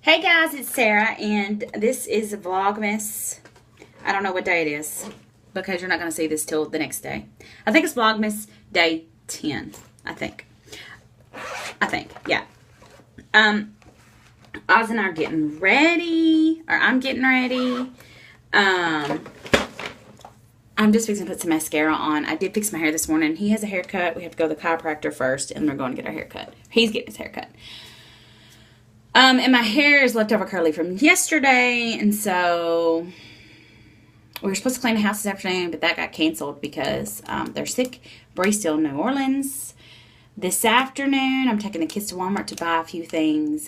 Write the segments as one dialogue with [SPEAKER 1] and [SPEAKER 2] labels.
[SPEAKER 1] Hey guys, it's Sarah, and this is Vlogmas. I don't know what day it is because you're not going to see this till the next day. I think it's Vlogmas day 10. I think, yeah. Oz and I are getting ready, or I'm getting ready. I'm just fixing to put some mascara on. I did fix my hair this morning. He has a haircut. We have to go to the chiropractor first, and we're going to get our haircut. He's getting his haircut. And my hair is leftover curly from yesterday, and so we were supposed to clean the house this afternoon, but that got canceled because they're sick. Bree's still in New Orleans. This afternoon, I'm taking the kids to Walmart to buy a few things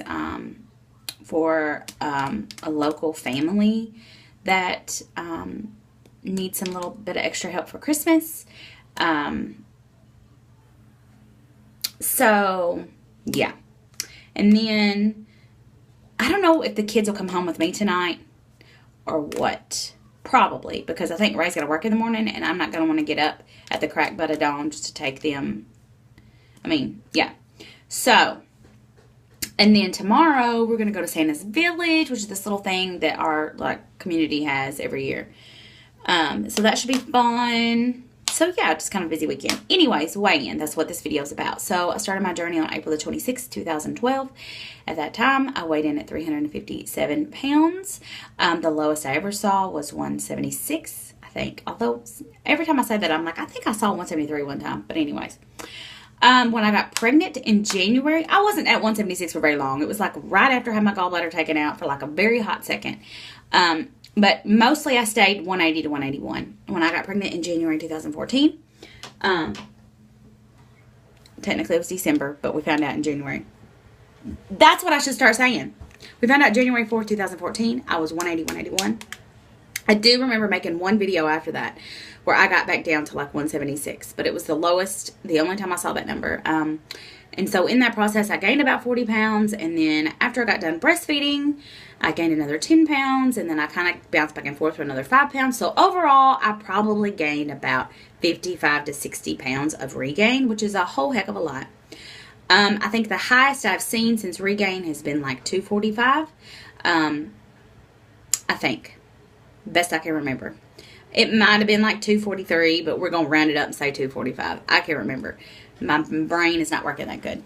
[SPEAKER 1] for a local family that needs some little bit of extra help for Christmas. So, yeah. And then I don't know if the kids will come home with me tonight or what. Probably, because I think Ray's got to work in the morning, and I'm not going to want to get up at the crack butt of dawn just to take them. I mean, yeah. So, and then tomorrow we're going to go to Santa's Village, which is this little thing that our community has every year. So that should be fun. So yeah, just kind of a busy weekend. Anyways, weigh-in. That's what this video is about. So I started my journey on April the 26th, 2012. At that time, I weighed in at 357 pounds. The lowest I ever saw was 176, I think. Although every time I say that, I'm like, I think I saw 173 one time. But anyways, when I got pregnant in January, I wasn't at 176 for very long. It was like right after I had my gallbladder taken out for like a very hot second. But mostly I stayed 180 to 181 when I got pregnant in January 2014. Technically it was December, but we found out in January. That's what I should start saying. We found out January 4th, 2014. I was 180, 181. I do remember making one video after that where I got back down to like 176. But it was the lowest, the only time I saw that number. And so in that process, I gained about 40 pounds. And then after I got done breastfeeding, I gained another 10 pounds. And then I kind of bounced back and forth for another 5 pounds. So overall, I probably gained about 55 to 60 pounds of regain, which is a whole heck of a lot. I think the highest I've seen since regain has been like 245. I think. Best I can remember. It might have been like 243, but we're going to round it up and say 245. I can't remember. My brain is not working that good.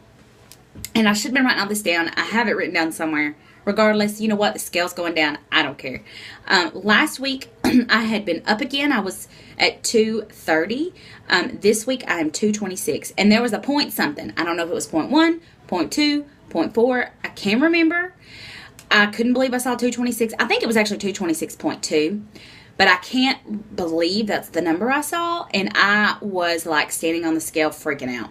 [SPEAKER 1] And I should have been writing all this down. I have it written down somewhere. Regardless, you know what? The scale's going down. I don't care. Last week, I had been up again. I was at 230. This week, I am 226. And there was a point something. I don't know if it was 0.1, 0.2, 0.4. I can't remember. I couldn't believe I saw 226. I think it was actually 226.2. But I can't believe that's the number I saw. And I was like standing on the scale freaking out.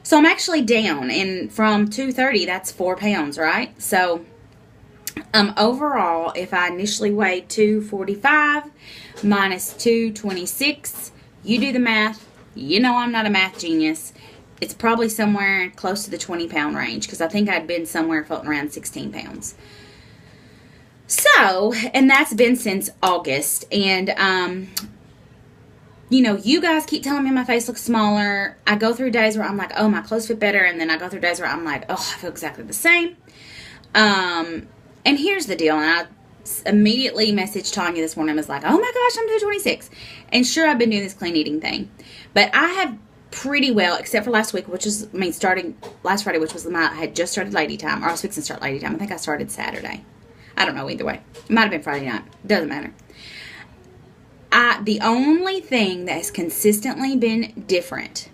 [SPEAKER 1] So I'm actually down. And from 230, that's 4 pounds, right? So overall, if I initially weighed 245 minus 226, you do the math. You know I'm not a math genius. It's probably somewhere close to the 20-pound range. Because I think I'd been somewhere floating around 16 pounds. So, and that's been since August, and, you know, you guys keep telling me my face looks smaller. I go through days where I'm like, oh, my clothes fit better, and then I go through days where I'm like, oh, I feel exactly the same. And here's the deal, and I immediately messaged Tanya this morning. I was like, oh my gosh, I'm 226, and sure, I've been doing this clean eating thing, but I have pretty well, except for last week, which is, I mean, starting last Friday, which was I had just started Lady Time, or I was fixing to start Lady Time. I think I started Saturday. I don't know, either way. It might have been Friday night. Doesn't matter. The only thing that has consistently been different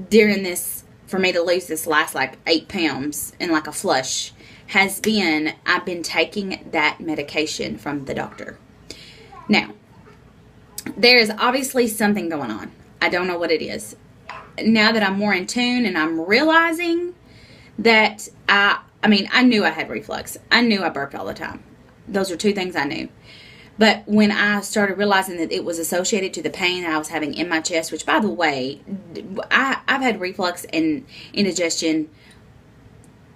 [SPEAKER 1] during this, for me to lose this last like 8 pounds in like a flush, has been I've been taking that medication from the doctor. Now, there is obviously something going on. I don't know what it is. Now that I'm more in tune and I'm realizing that I mean, I knew I had reflux. I knew I burped all the time. Those are two things I knew. But when I started realizing that it was associated to the pain that I was having in my chest, which, by the way, I've had reflux and indigestion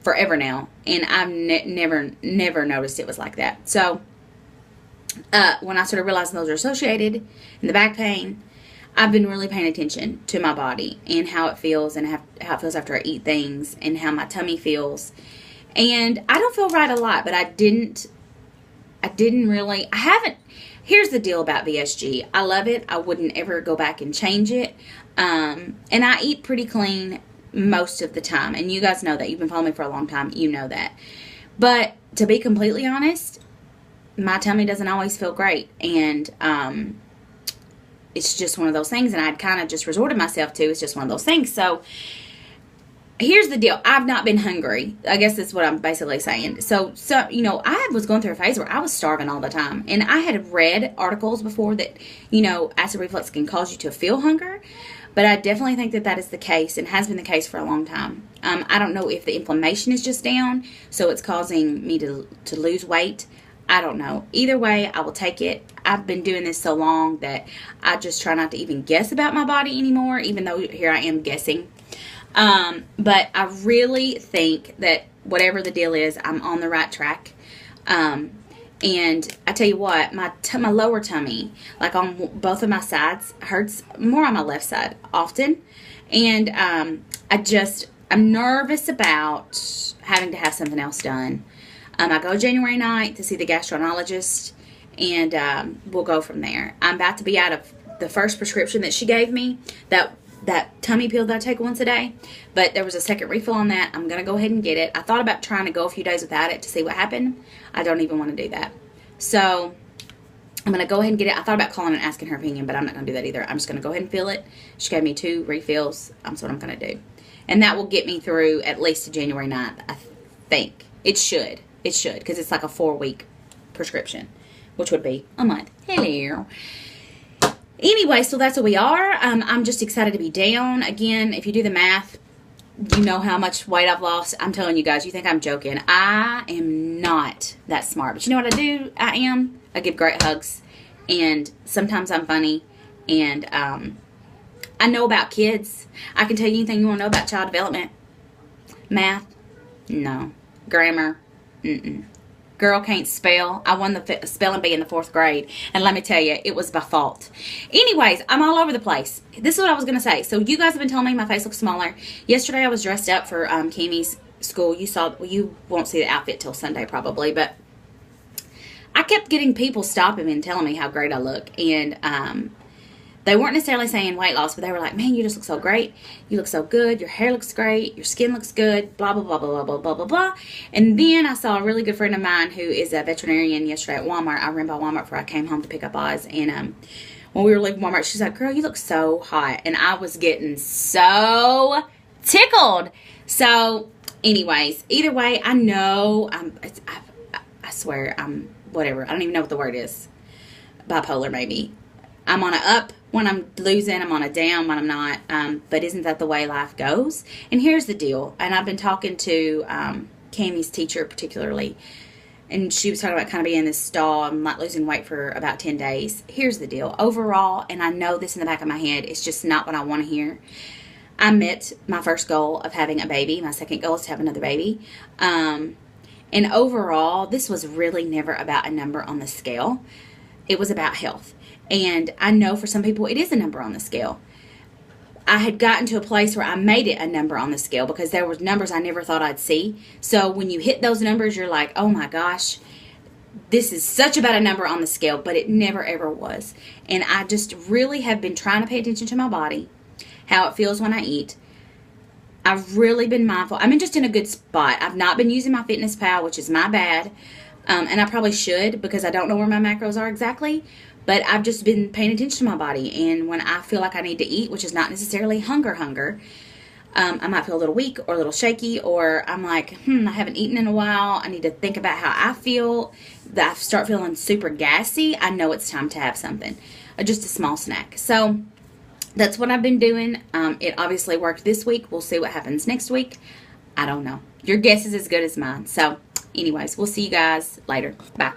[SPEAKER 1] forever now, and I've never noticed it was like that. So when I started realizing those are associated, and the back pain, I've been really paying attention to my body and how it feels and how it feels after I eat things and how my tummy feels. And I don't feel right a lot, but I didn't really, I haven't, here's the deal about VSG. I love it. I wouldn't ever go back and change it. And I eat pretty clean most of the time. And you guys know that. You've been following me for a long time. You know that. But to be completely honest, my tummy doesn't always feel great. And it's just one of those things. And I'd kind of just resorted myself to. It's just one of those things. So here's the deal. I've not been hungry. I guess that's what I'm basically saying. So you know, I was going through a phase where I was starving all the time. And I had read articles before that, you know, acid reflux can cause you to feel hunger. But I definitely think that that is the case and has been the case for a long time. I don't know if the inflammation is just down, so it's causing me to lose weight. I don't know. Either way, I will take it. I've been doing this so long that I just try not to even guess about my body anymore, even though here I am guessing. But I really think that whatever the deal is, I'm on the right track. And I tell you what, my lower tummy, like on both of my sides, hurts more on my left side often. And I'm nervous about having to have something else done. I go January 9th to see the gastroenterologist, and we'll go from there. I'm about to be out of the first prescription that she gave me, that tummy pill that I take once a day, but there was a second refill on that. I'm going to go ahead and get it. I thought about trying to go a few days without it to see what happened. I don't even want to do that. So I'm going to go ahead and get it. I thought about calling and asking her opinion, but I'm not going to do that either. I'm just going to go ahead and fill it. She gave me 2 refills. That's what I'm going to do. And that will get me through at least to January 9th, I think. It should. It should, because it's like a 4-week prescription, which would be a month. Hello. Anyway, so that's what we are. I'm just excited to be down. Again, if you do the math, you know how much weight I've lost. I'm telling you guys, you think I'm joking. I am not that smart. But you know what I do? I give great hugs. And sometimes I'm funny. And I know about kids. I can tell you anything you want to know about child development. Math? No. Grammar? Mm-mm. Girl can't spell. I won the spelling bee in the 4th grade. And let me tell you, it was by fault. Anyways, I'm all over the place. This is what I was going to say. So you guys have been telling me my face looks smaller. Yesterday I was dressed up for Kimmy's school. You won't see the outfit till Sunday probably. But I kept getting people stopping me and telling me how great I look. And they weren't necessarily saying weight loss, but they were like, man, you just look so great. You look so good. Your hair looks great. Your skin looks good. Blah, blah, blah, blah, blah, blah, blah, blah. And then I saw a really good friend of mine who is a veterinarian yesterday at Walmart. I ran by Walmart before I came home to pick up Oz. And when we were leaving Walmart, she's like, girl, you look so hot. And I was getting so tickled. So anyways, either way, I know, I swear, I'm whatever. I don't even know what the word is. Bipolar, maybe. I'm on an up when I'm losing. I'm on a down when I'm not. But isn't that the way life goes? And here's the deal. And I've been talking to Cammie's teacher particularly. And she was talking about kind of being in this stall. I'm not losing weight for about 10 days. Here's the deal. Overall, and I know this in the back of my head, it's just not what I want to hear. I met my first goal of having a baby. My second goal is to have another baby. And overall, this was really never about a number on the scale. It was about health. And I know for some people it is a number on the scale. I had gotten to a place where I made it a number on the scale because there were numbers I never thought I'd see. So when you hit those numbers, you're like, oh my gosh, this is such about a number on the scale, but it never ever was. And I just really have been trying to pay attention to my body, how it feels when I eat. I've really been mindful. I'm just in a good spot. I've not been using my MyFitnessPal, which is my bad. And I probably should because I don't know where my macros are exactly. But I've just been paying attention to my body. And when I feel like I need to eat, which is not necessarily hunger, I might feel a little weak or a little shaky. Or I'm like, I haven't eaten in a while. I need to think about how I feel. That I start feeling super gassy. I know it's time to have something. Just a small snack. So that's what I've been doing. It obviously worked this week. We'll see what happens next week. I don't know. Your guess is as good as mine. So anyways, we'll see you guys later. Bye.